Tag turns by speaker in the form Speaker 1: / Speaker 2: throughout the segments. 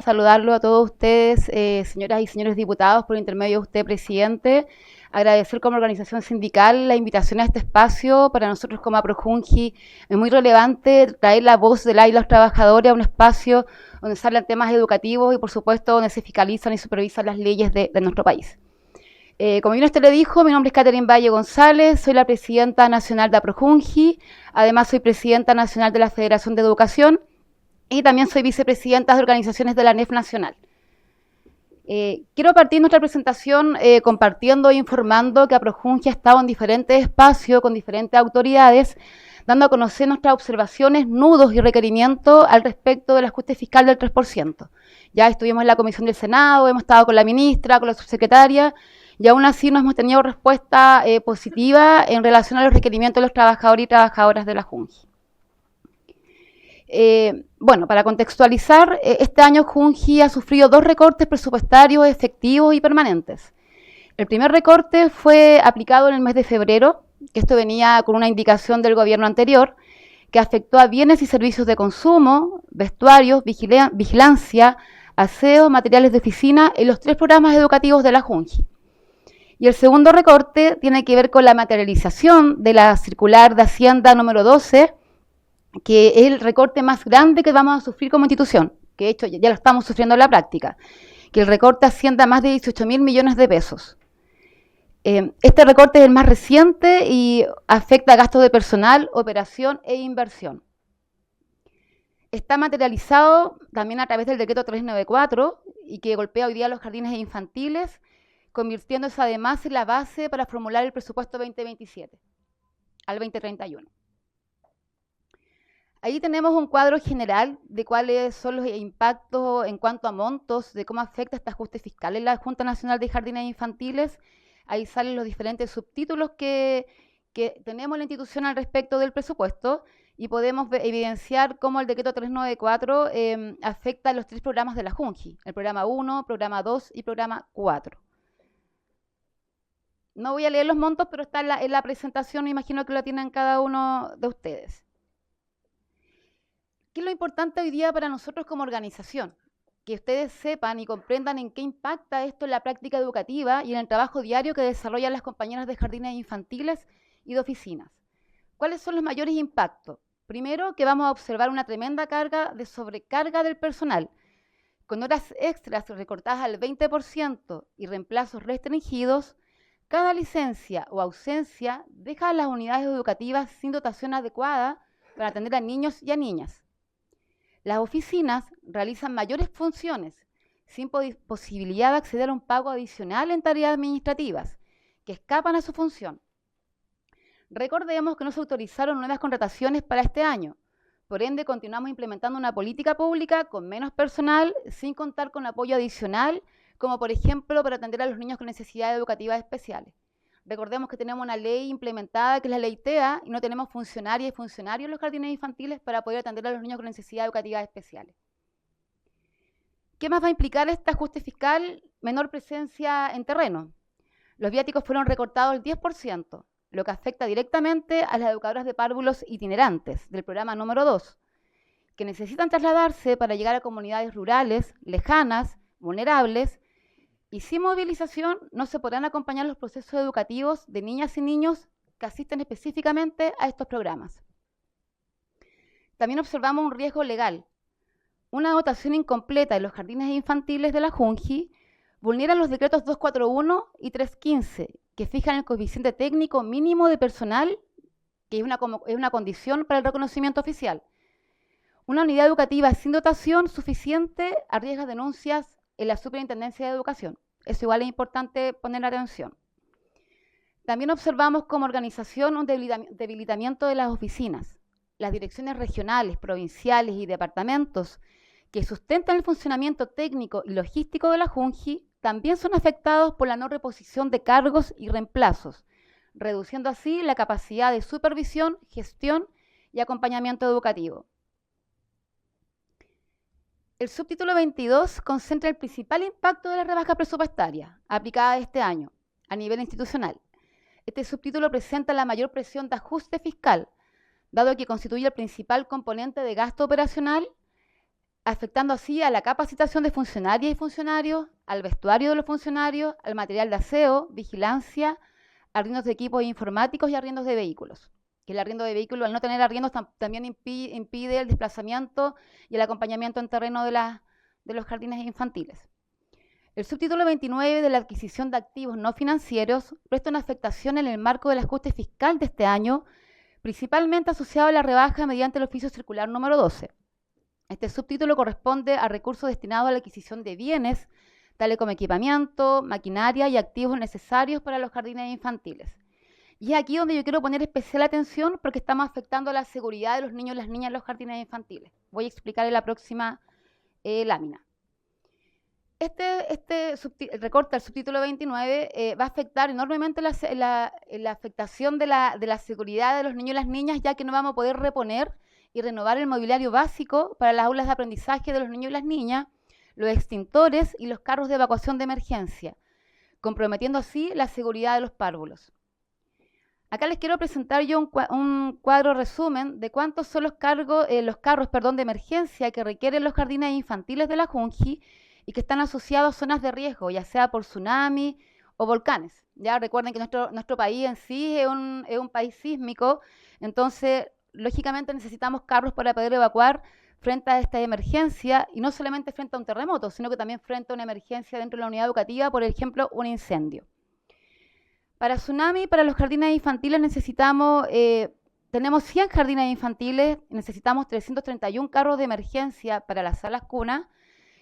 Speaker 1: saludarlo a todos ustedes, señoras y señores diputados, por intermedio de usted, presidente. Agradecer como organización sindical la invitación a este espacio. Para nosotros como APROJUNJI es muy relevante traer la voz de y los trabajadores a un espacio donde se hablan temas educativos y, por supuesto, donde se fiscalizan y supervisan las leyes de nuestro país. Como bien usted le dijo, mi nombre es Catherine Valle González, soy la presidenta nacional de APROJUNJI, además soy presidenta nacional de la Federación de Educación y también soy vicepresidenta de organizaciones de la ANEF Nacional. Quiero partir nuestra presentación compartiendo e informando que APROJUNJI ha estado en diferentes espacios con diferentes autoridades, dando a conocer nuestras observaciones, nudos y requerimientos al respecto del ajuste fiscal del 3%. Ya estuvimos en la comisión del Senado, hemos estado con la ministra, con la subsecretaria, y aún así no hemos tenido respuesta positiva en relación a los requerimientos de los trabajadores y trabajadoras de la JUNJI. Bueno, para contextualizar, este año JUNJI ha sufrido 2 recortes presupuestarios efectivos y permanentes. El primer recorte fue aplicado en el mes de febrero, que esto venía con una indicación del gobierno anterior, que afectó a bienes y servicios de consumo, vestuarios, vigilancia, aseo, materiales de oficina en los 3 programas educativos de la JUNJI. Y el segundo recorte tiene que ver con la materialización de la circular de Hacienda número 12, que es el recorte más grande que vamos a sufrir como institución, que de hecho ya lo estamos sufriendo en la práctica, que el recorte ascienda a más de 18.000 millones de pesos. Este recorte es el más reciente y afecta a gastos de personal, operación e inversión. Está materializado también a través del decreto 394 y que golpea hoy día a los jardines infantiles, convirtiéndose además en la base para formular el presupuesto 2027 al 2031. Ahí tenemos un cuadro general de cuáles son los impactos en cuanto a montos, de cómo afecta este ajuste fiscal en la Junta Nacional de Jardines Infantiles. Ahí salen los diferentes subtítulos que tenemos en la institución al respecto del presupuesto y podemos evidenciar cómo el decreto 394 afecta a los 3 programas de la JUNJI, el programa 1, programa 2 y programa 4. No voy a leer los montos, pero está en la presentación, me imagino que lo tienen cada uno de ustedes. ¿Qué es lo importante hoy día para nosotros como organización? Que ustedes sepan y comprendan en qué impacta esto en la práctica educativa y en el trabajo diario que desarrollan las compañeras de jardines infantiles y de oficinas. ¿Cuáles son los mayores impactos? Primero, que vamos a observar una tremenda carga de sobrecarga del personal, con horas extras recortadas al 20% y reemplazos restringidos. Cada licencia o ausencia deja a las unidades educativas sin dotación adecuada para atender a niños y a niñas. Las oficinas realizan mayores funciones sin posibilidad de acceder a un pago adicional en tareas administrativas que escapan a su función. Recordemos que no se autorizaron nuevas contrataciones para este año, por ende continuamos implementando una política pública con menos personal sin contar con apoyo adicional, como por ejemplo para atender a los niños con necesidades educativas especiales. Recordemos que tenemos una ley implementada que es la ley TEA y no tenemos funcionarias y funcionarios en los jardines infantiles para poder atender a los niños con necesidades educativas especiales. ¿Qué más va a implicar este ajuste fiscal? Menor presencia en terreno. Los viáticos fueron recortados el 10%, lo que afecta directamente a las educadoras de párvulos itinerantes del programa número 2, que necesitan trasladarse para llegar a comunidades rurales, lejanas, vulnerables, y sin movilización no se podrán acompañar los procesos educativos de niñas y niños que asisten específicamente a estos programas. También observamos un riesgo legal. Una dotación incompleta de los jardines infantiles de la JUNJI vulnera los decretos 241 y 315, que fijan el coeficiente técnico mínimo de personal, que es una condición para el reconocimiento oficial. Una unidad educativa sin dotación suficiente arriesga denuncias en la Superintendencia de Educación. Eso igual es importante poner atención. También observamos como organización un debilitamiento de las oficinas. Las direcciones regionales, provinciales y departamentos que sustentan el funcionamiento técnico y logístico de la JUNJI también son afectados por la no reposición de cargos y reemplazos, reduciendo así la capacidad de supervisión, gestión y acompañamiento educativo. El subtítulo 22 concentra el principal impacto de la rebaja presupuestaria aplicada este año a nivel institucional. Este subtítulo presenta la mayor presión de ajuste fiscal, dado que constituye el principal componente de gasto operacional afectando así a la capacitación de funcionarias y funcionarios, al vestuario de los funcionarios, al material de aseo, vigilancia, arriendos de equipos informáticos y arriendos de vehículos. Que el arriendo de vehículos, al no tener arriendos, también impide el desplazamiento y el acompañamiento en terreno de los jardines infantiles. El subtítulo 29 de la adquisición de activos no financieros presta una afectación en el marco del ajuste fiscal de este año, principalmente asociado a la rebaja mediante el oficio circular número 12. Este subtítulo corresponde a recursos destinados a la adquisición de bienes, tales como equipamiento, maquinaria y activos necesarios para los jardines infantiles. Y es aquí donde yo quiero poner especial atención porque estamos afectando la seguridad de los niños y las niñas en los jardines infantiles. Voy a explicar en la próxima lámina. El recorte al subtítulo 29 va a afectar enormemente la afectación de la seguridad de los niños y las niñas, ya que no vamos a poder reponer y renovar el mobiliario básico para las aulas de aprendizaje de los niños y las niñas, los extintores y los carros de evacuación de emergencia, comprometiendo así la seguridad de los párvulos. Acá les quiero presentar yo un cuadro resumen de cuántos son los carros de emergencia que requieren los jardines infantiles de la Junji y que están asociados a zonas de riesgo, ya sea por tsunami o volcanes. Ya recuerden que nuestro país en sí es un país sísmico, entonces lógicamente necesitamos carros para poder evacuar frente a esta emergencia, y no solamente frente a un terremoto, sino que también frente a una emergencia dentro de la unidad educativa, por ejemplo, un incendio. Para tsunami, para los jardines infantiles tenemos 100 jardines infantiles, necesitamos 331 carros de emergencia para las salas cunas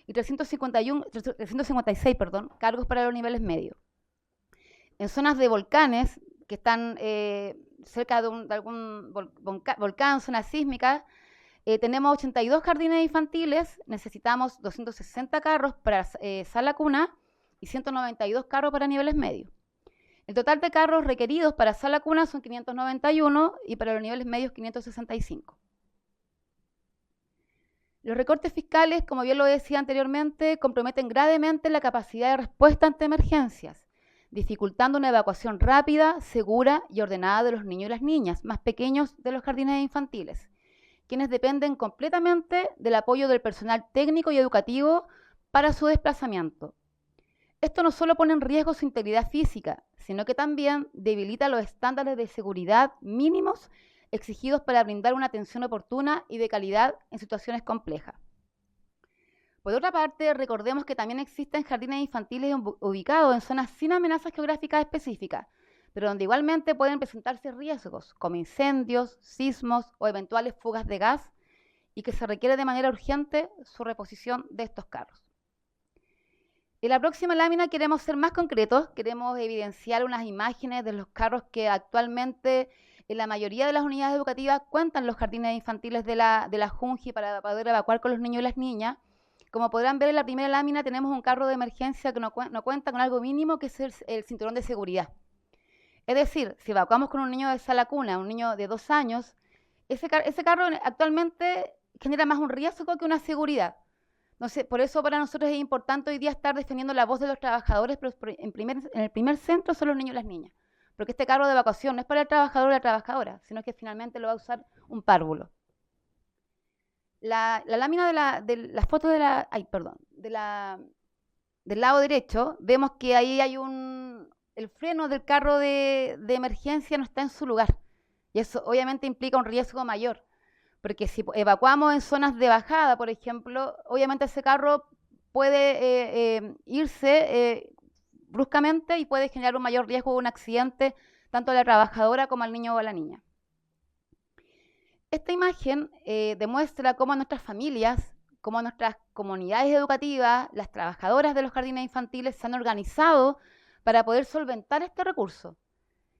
Speaker 1: y 356 cargos para los niveles medios. En zonas de volcanes, que están cerca de algún volcán, zona sísmica, tenemos 82 jardines infantiles, necesitamos 260 carros para sala cuna y 192 carros para niveles medios. El total de carros requeridos para sala cuna son 591 y para los niveles medios 565. Los recortes fiscales, como bien lo decía anteriormente, comprometen gravemente la capacidad de respuesta ante emergencias, dificultando una evacuación rápida, segura y ordenada de los niños y las niñas más pequeños de los jardines infantiles, quienes dependen completamente del apoyo del personal técnico y educativo para su desplazamiento. Esto no solo pone en riesgo su integridad física, sino que también debilita los estándares de seguridad mínimos exigidos para brindar una atención oportuna y de calidad en situaciones complejas. Por otra parte, recordemos que también existen jardines infantiles ubicados en zonas sin amenazas geográficas específicas, pero donde igualmente pueden presentarse riesgos como incendios, sismos o eventuales fugas de gas, y que se requiere de manera urgente su reposición de estos carros. En la próxima lámina queremos ser más concretos, queremos evidenciar unas imágenes de los carros que actualmente en la mayoría de las unidades educativas cuentan los jardines infantiles de la Junji para poder evacuar con los niños y las niñas. Como podrán ver en la primera lámina tenemos un carro de emergencia que no cuenta con algo mínimo, que es el cinturón de seguridad. Es decir, si evacuamos con un niño de sala cuna, un niño de 2 años, ese carro actualmente genera más un riesgo que una seguridad. Entonces, por eso para nosotros es importante hoy día estar defendiendo la voz de los trabajadores, pero en el primer centro son los niños y las niñas. Porque este carro de evacuación no es para el trabajador o la trabajadora, sino que finalmente lo va a usar un párvulo. La lámina de la foto del lado derecho, vemos que ahí hay el freno del carro de emergencia no está en su lugar. Y eso obviamente implica un riesgo mayor. Porque si evacuamos en zonas de bajada, por ejemplo, obviamente ese carro puede irse bruscamente y puede generar un mayor riesgo de un accidente tanto a la trabajadora como al niño o a la niña. Esta imagen demuestra cómo nuestras familias, cómo nuestras comunidades educativas, las trabajadoras de los jardines infantiles se han organizado para poder solventar este recurso.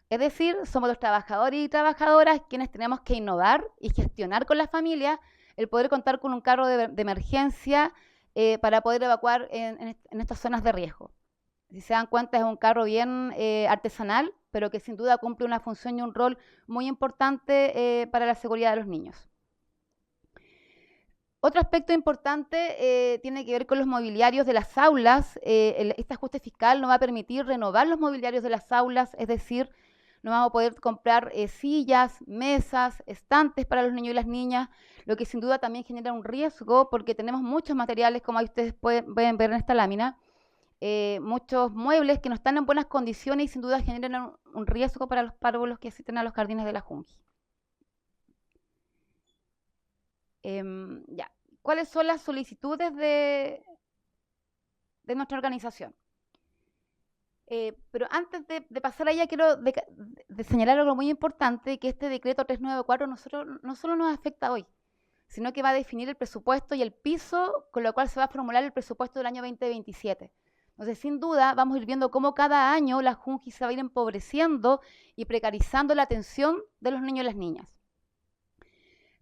Speaker 1: Es decir, somos los trabajadores y trabajadoras quienes tenemos que innovar y gestionar con las familias el poder contar con un carro de emergencia para poder evacuar en estas zonas de riesgo. Si se dan cuenta, es un carro bien artesanal, pero que sin duda cumple una función y un rol muy importante para la seguridad de los niños. Otro aspecto importante tiene que ver con los mobiliarios de las aulas. Este ajuste fiscal nos va a permitir renovar los mobiliarios de las aulas, es decir, no vamos a poder comprar sillas, mesas, estantes para los niños y las niñas, lo que sin duda también genera un riesgo porque tenemos muchos materiales, como ahí ustedes pueden ver en esta lámina, muchos muebles que no están en buenas condiciones y sin duda generan un riesgo para los párvulos que asisten a los jardines de la Junji. Ya. ¿Cuáles son las solicitudes de nuestra organización? Pero antes de pasar allá, quiero señalar algo muy importante, que este decreto 394 no solo nos afecta hoy, sino que va a definir el presupuesto y el piso con lo cual se va a formular el presupuesto del año 2027. Entonces, sin duda, vamos a ir viendo cómo cada año la Junji se va a ir empobreciendo y precarizando la atención de los niños y las niñas.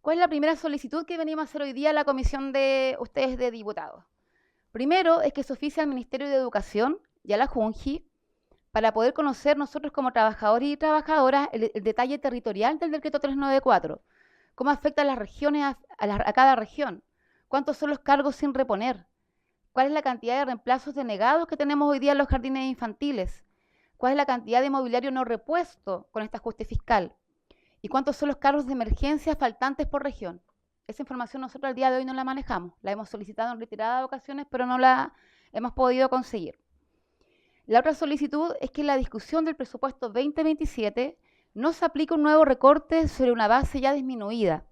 Speaker 1: ¿Cuál es la primera solicitud que venimos a hacer hoy día a la comisión de ustedes de diputados? Primero es que se oficie al Ministerio de Educación y a la Junji para poder conocer nosotros como trabajadores y trabajadoras el detalle territorial del decreto 394, cómo afecta a las regiones, a cada región, cuántos son los cargos sin reponer, cuál es la cantidad de reemplazos denegados que tenemos hoy día en los jardines infantiles, cuál es la cantidad de mobiliario no repuesto con este ajuste fiscal y cuántos son los cargos de emergencia faltantes por región. Esa información nosotros al día de hoy no la manejamos, la hemos solicitado en reiteradas ocasiones, pero no la hemos podido conseguir. La otra solicitud es que en la discusión del presupuesto 2027 no se aplique un nuevo recorte sobre una base ya disminuida.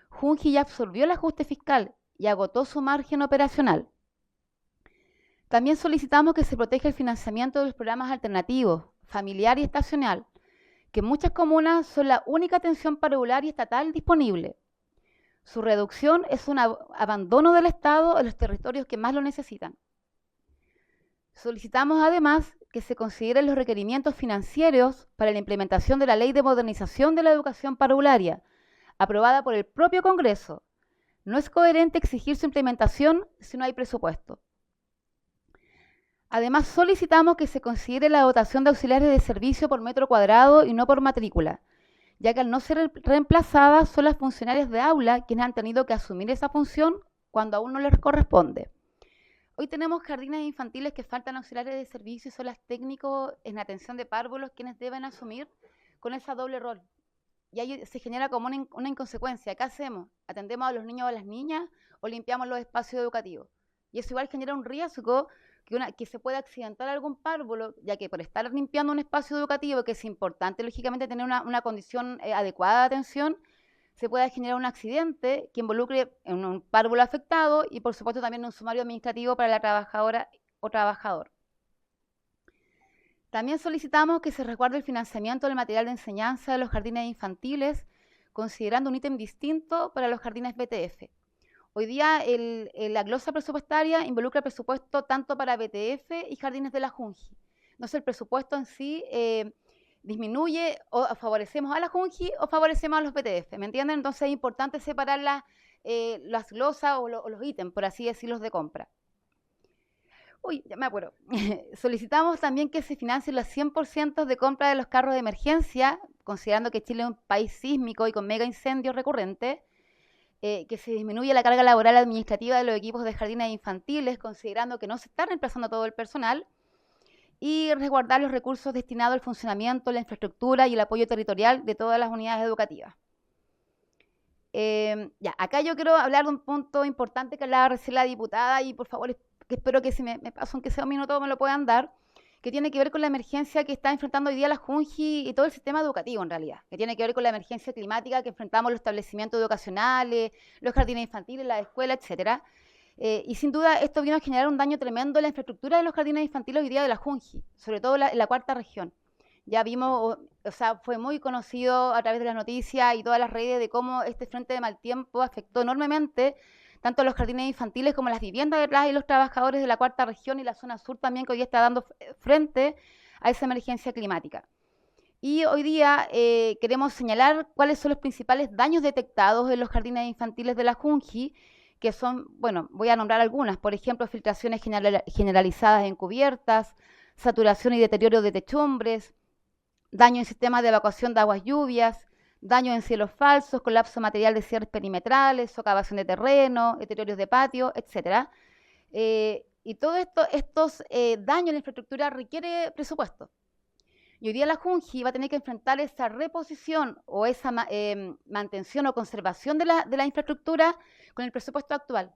Speaker 1: Junji ya absorbió el ajuste fiscal y agotó su margen operacional. También solicitamos que se proteja el financiamiento de los programas alternativos, familiar y estacional, que en muchas comunas son la única atención parvular y estatal disponible. Su reducción es un abandono del Estado en los territorios que más lo necesitan. Solicitamos además que se consideren los requerimientos financieros para la implementación de la Ley de Modernización de la Educación Parvularia, aprobada por el propio Congreso. No es coherente exigir su implementación si no hay presupuesto. Además, solicitamos que se considere la dotación de auxiliares de servicio por metro cuadrado y no por matrícula, ya que al no ser reemplazadas son las funcionarias de aula quienes han tenido que asumir esa función cuando aún no les corresponde. Hoy tenemos jardines infantiles que faltan auxiliares de servicio y son los técnicos en atención de párvulos quienes deben asumir con esa doble rol. Y ahí se genera como una inconsecuencia. ¿Qué hacemos? ¿Atendemos a los niños o a las niñas o limpiamos los espacios educativos? Y eso igual genera un riesgo que se pueda accidentar algún párvulo, ya que por estar limpiando un espacio educativo, que es importante lógicamente tener una condición adecuada de atención, se pueda generar un accidente que involucre en un párvulo afectado y por supuesto también un sumario administrativo para la trabajadora o trabajador. También solicitamos que se resguarde el financiamiento del material de enseñanza de los jardines infantiles, considerando un ítem distinto para los jardines BTF. Hoy día la glosa presupuestaria involucra presupuesto tanto para BTF y jardines de la Junji. Entonces el presupuesto en sí disminuye o favorecemos a la Junji o favorecemos a los BTF, ¿me entienden? Entonces es importante separar las glosas o los ítems, por así decirlos, de compra. Uy, ya me acuerdo. Solicitamos también que se financien los 100% de compra de los carros de emergencia, considerando que Chile es un país sísmico y con mega incendios recurrentes, que se disminuya la carga laboral administrativa de los equipos de jardines infantiles, considerando que no se está reemplazando todo el personal, y resguardar los recursos destinados al funcionamiento, la infraestructura y el apoyo territorial de todas las unidades educativas. Acá yo quiero hablar de un punto importante que hablaba recién la diputada y por favor, que espero que si me paso aunque sea un minuto me lo puedan dar, que tiene que ver con la emergencia que está enfrentando hoy día la Junji y todo el sistema educativo en realidad, que tiene que ver con la emergencia climática que enfrentamos los establecimientos educacionales, los jardines infantiles, las escuelas, etcétera. Y sin duda esto vino a generar un daño tremendo en la infraestructura de los jardines infantiles hoy día de la Junji, sobre todo en la cuarta región. Ya vimos, o sea, fue muy conocido a través de las noticias y todas las redes de cómo este frente de mal tiempo afectó enormemente tanto los jardines infantiles como las viviendas detrás y los trabajadores de la cuarta región y la zona sur también, que hoy día está dando frente a esa emergencia climática. Y hoy día queremos señalar cuáles son los principales daños detectados en los jardines infantiles de la Junji, que son, bueno, voy a nombrar algunas, por ejemplo, filtraciones generalizadas en cubiertas, saturación y deterioro de techumbres, daño en sistemas de evacuación de aguas lluvias, daño en cielos falsos, colapso material de cierres perimetrales, socavación de terreno, deteriorios de patio, etc. Y todos estos daños en la infraestructura requiere presupuesto. Y hoy día la Junji va a tener que enfrentar esa reposición o esa mantención o conservación de la infraestructura con el presupuesto actual.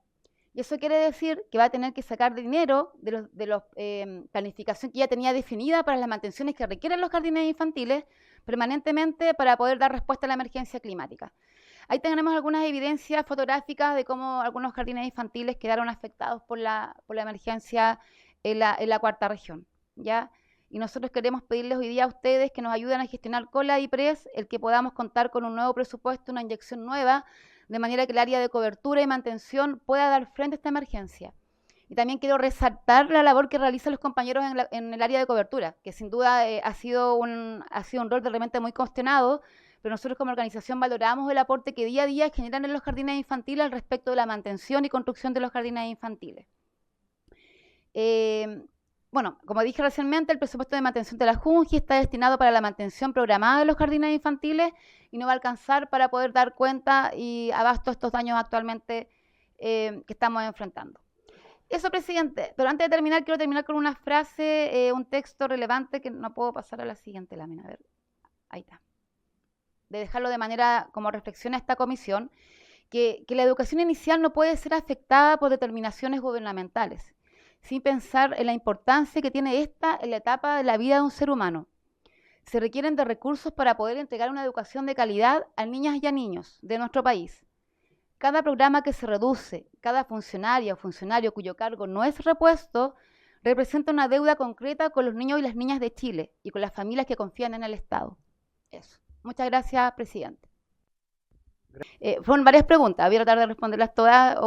Speaker 1: Y eso quiere decir que va a tener que sacar dinero de la planificación que ya tenía definida para las mantenciones que requieren los jardines infantiles permanentemente para poder dar respuesta a la emergencia climática. Ahí tenemos algunas evidencias fotográficas de cómo algunos jardines infantiles quedaron afectados por la emergencia en la cuarta región, ¿ya? Y nosotros queremos pedirles hoy día a ustedes que nos ayuden a gestionar con la DIPRES el que podamos contar con un nuevo presupuesto, una inyección nueva, de manera que el área de cobertura y mantención pueda dar frente a esta emergencia. Y también quiero resaltar la labor que realizan los compañeros en el área de cobertura, que sin duda ha sido un rol de repente muy cuestionado, pero nosotros como organización valoramos el aporte que día a día generan en los jardines infantiles al respecto de la mantención y construcción de los jardines infantiles. Bueno, como dije recientemente, el presupuesto de mantención de la Junji está destinado para la mantención programada de los jardines infantiles y no va a alcanzar para poder dar cuenta y abasto a estos daños actualmente que estamos enfrentando. Eso, presidente. Pero antes de terminar, quiero terminar con una frase, un texto relevante que no puedo pasar a la siguiente lámina. A ver, ahí está. De dejarlo de manera como reflexión a esta comisión, que la educación inicial no puede ser afectada por determinaciones gubernamentales, sin pensar en la importancia que tiene esta en la etapa de la vida de un ser humano. Se requieren de recursos para poder entregar una educación de calidad a niñas y a niños de nuestro país. Cada programa que se reduce, cada funcionaria o funcionario cuyo cargo no es repuesto, representa una deuda concreta con los niños y las niñas de Chile y con las familias que confían en el Estado. Eso. Muchas gracias, presidente. Fueron varias preguntas, voy a tratar de responderlas todas,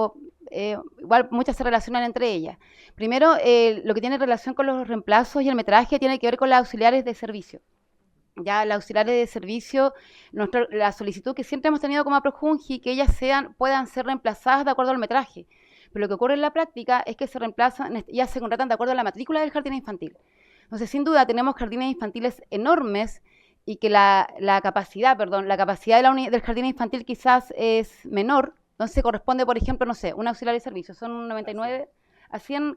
Speaker 1: igual muchas se relacionan entre ellas. Primero, lo que tiene relación con los reemplazos y el metraje tiene que ver con las auxiliares de servicio. Ya las auxiliares de servicio, la solicitud que siempre hemos tenido como Projunji, que ellas puedan ser reemplazadas de acuerdo al metraje. Pero lo que ocurre en la práctica es que se reemplazan, ellas se contratan de acuerdo a la matrícula del jardín infantil. Entonces, sin duda, tenemos jardines infantiles enormes y que la capacidad del jardín infantil quizás es menor. Entonces corresponde, por ejemplo, no sé, un auxiliar de servicio. Son 99,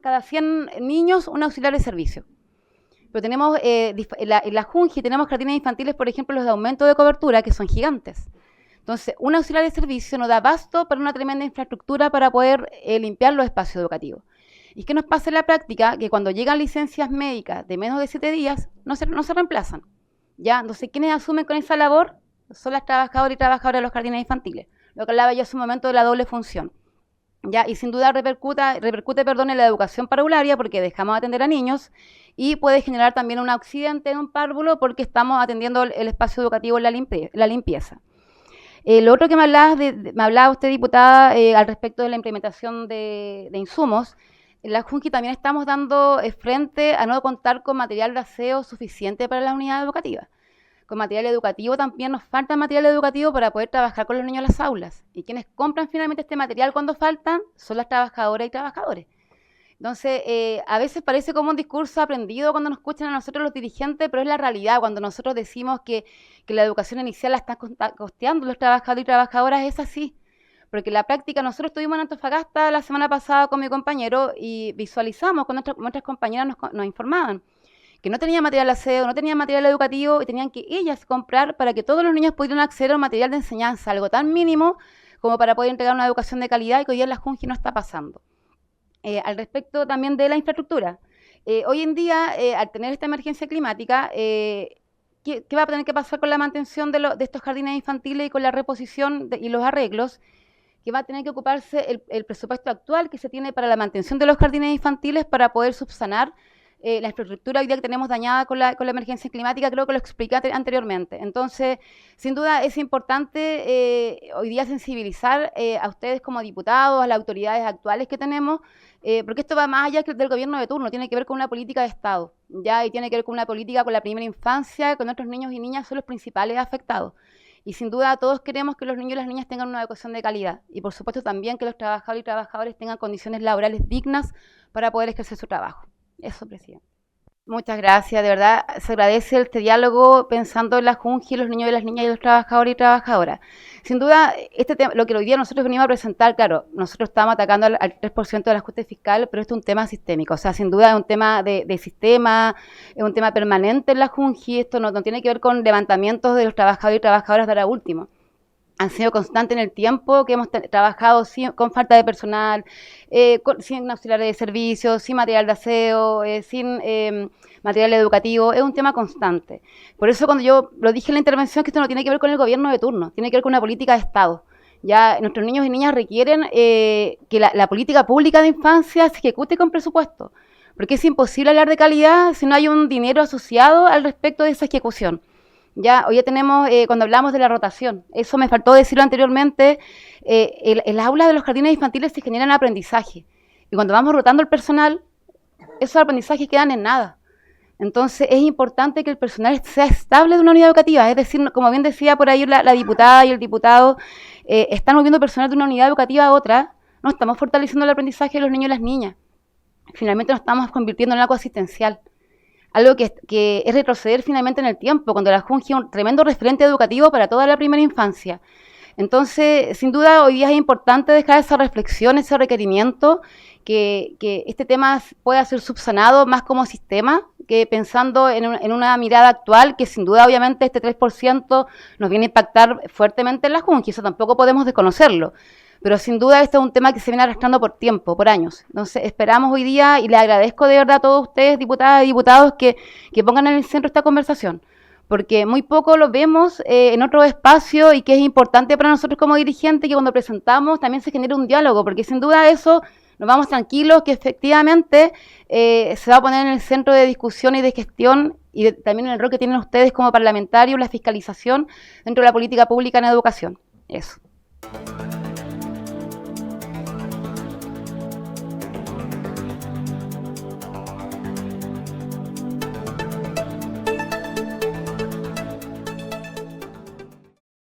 Speaker 1: cada 100 niños, un auxiliar de servicio. Pero tenemos, en la Junji tenemos jardines infantiles, por ejemplo, los de aumento de cobertura, que son gigantes. Entonces, un auxiliar de servicio nos da abasto para una tremenda infraestructura para poder limpiar los espacios educativos. ¿Y qué nos pasa en la práctica? Que cuando llegan licencias médicas de menos de 7 días, no se reemplazan. ¿Ya? Entonces, ¿quiénes asumen con esa labor? Son las trabajadoras y trabajadoras de los jardines infantiles. Lo que hablaba yo hace un momento de la doble función. ¿Ya? Y sin duda repercute en la educación parvularia porque dejamos de atender a niños y puede generar también un accidente en un párvulo porque estamos atendiendo el espacio educativo en la limpieza. Lo otro que me hablaba usted, diputada, al respecto de la implementación de insumos. En la Junji también estamos dando frente a no contar con material de aseo suficiente para las unidades educativas. Con material educativo también nos falta material educativo para poder trabajar con los niños en las aulas. Y quienes compran finalmente este material cuando faltan son las trabajadoras y trabajadores. Entonces, a veces parece como un discurso aprendido cuando nos escuchan a nosotros los dirigentes, pero es la realidad. Cuando nosotros decimos que la educación inicial la están costeando los trabajadores y trabajadoras, es así. Porque en la práctica, nosotros estuvimos en Antofagasta la semana pasada con mi compañero y visualizamos con nuestras compañeras nos informaban que no tenían material de aseo, no tenían material educativo y tenían que ellas comprar para que todos los niños pudieran acceder a un material de enseñanza, algo tan mínimo como para poder entregar una educación de calidad y que hoy día en la Junji no está pasando. Al respecto también de la infraestructura, hoy en día, al tener esta emergencia climática, ¿qué va a tener que pasar con la mantención de estos jardines infantiles y con la reposición y los arreglos? Que va a tener que ocuparse el presupuesto actual que se tiene para la mantención de los jardines infantiles para poder subsanar la infraestructura hoy día que tenemos dañada con la emergencia climática. Creo que lo expliqué anteriormente. Entonces, sin duda es importante hoy día sensibilizar a ustedes como diputados, a las autoridades actuales que tenemos, porque esto va más allá del gobierno de turno, tiene que ver con una política de Estado, ¿ya? Y tiene que ver con una política con la primera infancia, con nuestros niños y niñas son los principales afectados. Y sin duda todos queremos que los niños y las niñas tengan una educación de calidad. Y por supuesto también que los trabajadores y trabajadoras tengan condiciones laborales dignas para poder ejercer su trabajo. Eso, presidente. Muchas gracias, de verdad se agradece este diálogo pensando en la Junji, los niños y las niñas y los trabajadores y trabajadoras. Sin duda, este tema, lo que hoy día nosotros venimos a presentar, claro, nosotros estamos atacando al 3% del ajuste fiscal, pero esto es un tema sistémico, o sea, sin duda es un tema de sistema, es un tema permanente en la Junji, esto no tiene que ver con levantamientos de los trabajadores y trabajadoras de ahora último. Han sido constantes en el tiempo, que hemos trabajado con falta de personal, sin auxiliares de servicio, sin material de aseo, sin material educativo, es un tema constante. Por eso cuando yo lo dije en la intervención, que esto no tiene que ver con el gobierno de turno, tiene que ver con una política de Estado. Ya nuestros niños y niñas requieren que la política pública de infancia se ejecute con presupuesto, porque es imposible hablar de calidad si no hay un dinero asociado al respecto de esa ejecución. Ya, hoy ya tenemos, cuando hablamos de la rotación, eso me faltó decirlo anteriormente, en las aulas de los jardines infantiles se generan aprendizaje. Y cuando vamos rotando el personal, esos aprendizajes quedan en nada. Entonces es importante que el personal sea estable de una unidad educativa. Es decir, como bien decía por ahí la diputada y el diputado, están moviendo personal de una unidad educativa a otra, no estamos fortaleciendo el aprendizaje de los niños y las niñas. Finalmente nos estamos convirtiendo en algo asistencial, algo que es retroceder finalmente en el tiempo, cuando la Junji es un tremendo referente educativo para toda la primera infancia. Entonces, sin duda, hoy día es importante dejar esa reflexión, ese requerimiento, que este tema pueda ser subsanado más como sistema, que pensando en una mirada actual, que sin duda, obviamente, este 3% nos viene a impactar fuertemente en la Junji, eso tampoco podemos desconocerlo. Pero sin duda este es un tema que se viene arrastrando por tiempo, por años. Entonces esperamos hoy día, y les agradezco de verdad a todos ustedes, diputadas y diputados, que pongan en el centro esta conversación, porque muy poco lo vemos en otro espacio, y que es importante para nosotros como dirigentes que cuando presentamos también se genere un diálogo, porque sin duda eso nos vamos tranquilos, que efectivamente se va a poner en el centro de discusión y de gestión, y también en el rol que tienen ustedes como parlamentarios, la fiscalización dentro de la política pública en educación. Eso.